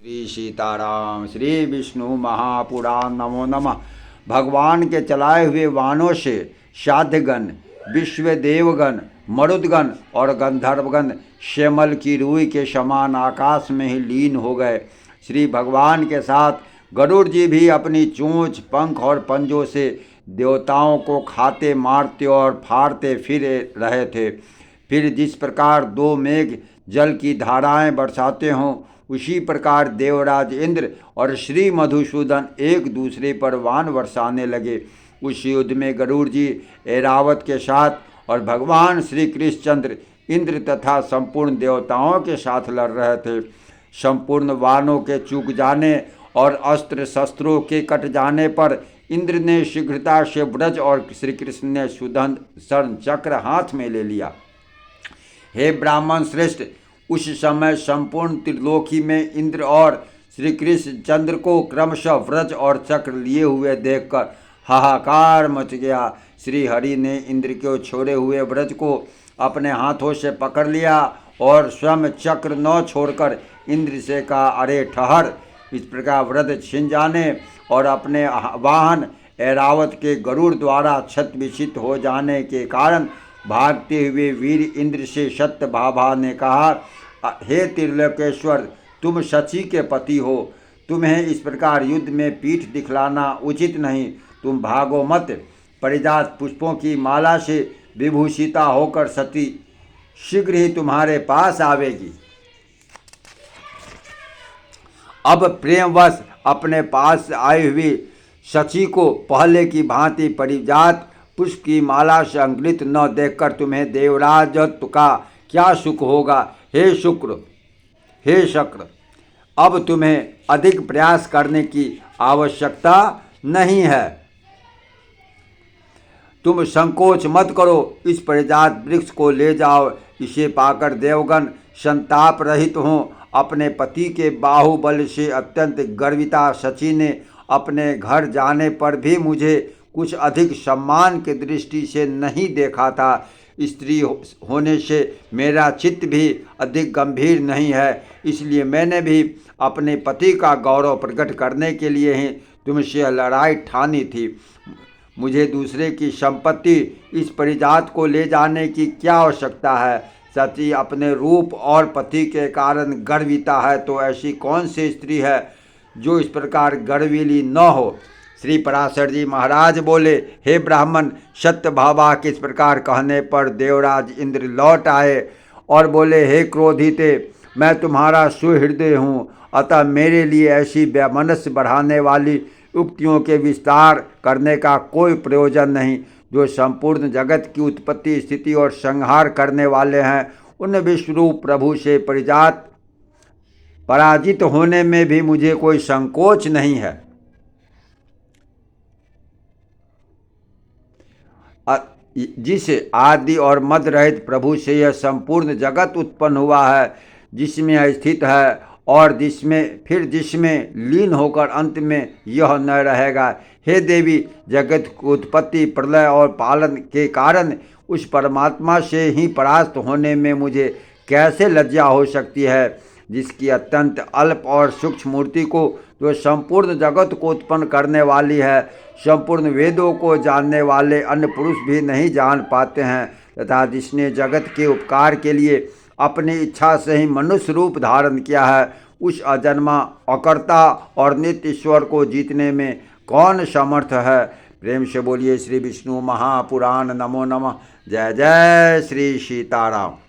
श्री सीताराम। श्री विष्णु महापुराण नमो नमः। भगवान के चलाए हुए वाहनों से साध्यगण, विश्वदेवगण, मरुदगण और गंधर्वगण श्यामल की रूई के समान आकाश में ही लीन हो गए। श्री भगवान के साथ गरुड़ जी भी अपनी चोंच, पंख और पंजों से देवताओं को खाते, मारते और फाड़ते फिर रहे थे। फिर जिस प्रकार दो मेघ जल की धाराएं बरसाते हों, उसी प्रकार देवराज इंद्र और श्री मधुसूदन एक दूसरे पर वान बरसाने लगे। उस युद्ध में गरुड़ जी ऐरावत के साथ और भगवान श्री कृष्णचंद्र इंद्र तथा संपूर्ण देवताओं के साथ लड़ रहे थे। संपूर्ण वानों के चूक जाने और अस्त्र शस्त्रों के कट जाने पर इंद्र ने शीघ्रता से व्रज और श्री कृष्ण ने सुदर्शन चक्र हाथ में ले लिया। हे ब्राह्मण श्रेष्ठ, उस समय संपूर्ण त्रिलोकी में इंद्र और श्री कृष्ण चंद्र को क्रमशः व्रज और चक्र लिए हुए देखकर हाहाकार मच गया। श्री हरि ने इंद्र के छोड़े हुए व्रज को अपने हाथों से पकड़ लिया और स्वयं चक्र न छोड़कर इंद्र से कहा, अरे ठहर। इस प्रकार व्रज छिन जाने और अपने वाहन ऐरावत के गरुड़ द्वारा क्षत विक्षित हो जाने के कारण भागते हुए वीर इंद्र से सत्यभामा ने कहा, हे त्रिलोकेश्वर, तुम शची के पति हो, तुम्हें इस प्रकार युद्ध में पीठ दिखलाना उचित नहीं। तुम भागो मत। परिजात पुष्पों की माला से विभूषिता होकर सती शीघ्र ही तुम्हारे पास आवेगी। अब प्रेमवश अपने पास आई हुई शची को पहले की भांति परिजात पुष्प की माला से अंकित न देखकर तुम्हें देवराजत्व का क्या सुख होगा। हे शुक्र, हे शक्र, अब तुम्हें अधिक प्रयास करने की आवश्यकता नहीं है। तुम संकोच मत करो, इस परिजात वृक्ष को ले जाओ। इसे पाकर देवगण संताप रहित हों। अपने पति के बाहुबल से अत्यंत गर्विता शची ने अपने घर जाने पर भी मुझे कुछ अधिक सम्मान की दृष्टि से नहीं देखा था। स्त्री होने से मेरा चित्त भी अधिक गंभीर नहीं है, इसलिए मैंने भी अपने पति का गौरव प्रकट करने के लिए ही तुमसे लड़ाई ठानी थी। मुझे दूसरे की संपत्ति, इस परिजात को ले जाने की क्या आवश्यकता है। सती अपने रूप और पति के कारण गर्विता है, तो ऐसी कौन सी स्त्री है जो इस प्रकार गर्वीली न हो। श्री पराशर जी महाराज बोले, हे ब्राह्मण, सत्यभामा के इस प्रकार कहने पर देवराज इंद्र लौट आए और बोले, हे क्रोधिते, मैं तुम्हारा सुहृदय हूँ, अतः मेरे लिए ऐसी वैमनस्य बढ़ाने वाली उक्तियों के विस्तार करने का कोई प्रयोजन नहीं। जो संपूर्ण जगत की उत्पत्ति, स्थिति और संहार करने वाले हैं, उन विश्वरूप प्रभु से परिजात पराजित होने में भी मुझे कोई संकोच नहीं है। जिस आदि और मद रहित प्रभु से यह संपूर्ण जगत उत्पन्न हुआ है, जिसमें यह स्थित है और जिसमें लीन होकर अंत में यह न रहेगा। हे देवी, जगत की उत्पत्ति, प्रलय और पालन के कारण उस परमात्मा से ही परास्त होने में मुझे कैसे लज्जा हो सकती है, जिसकी अत्यंत अल्प और सूक्ष्म मूर्ति को, जो संपूर्ण जगत को उत्पन्न करने वाली है, संपूर्ण वेदों को जानने वाले अन्य पुरुष भी नहीं जान पाते हैं, तथा जिसने जगत के उपकार के लिए अपनी इच्छा से ही मनुष्य रूप धारण किया है, उस अजन्मा, अकर्ता और नित्य ईश्वर को जीतने में कौन समर्थ है। प्रेम से बोलिए श्री विष्णु महापुराण नमो नमः। जय जय श्री सीताराम।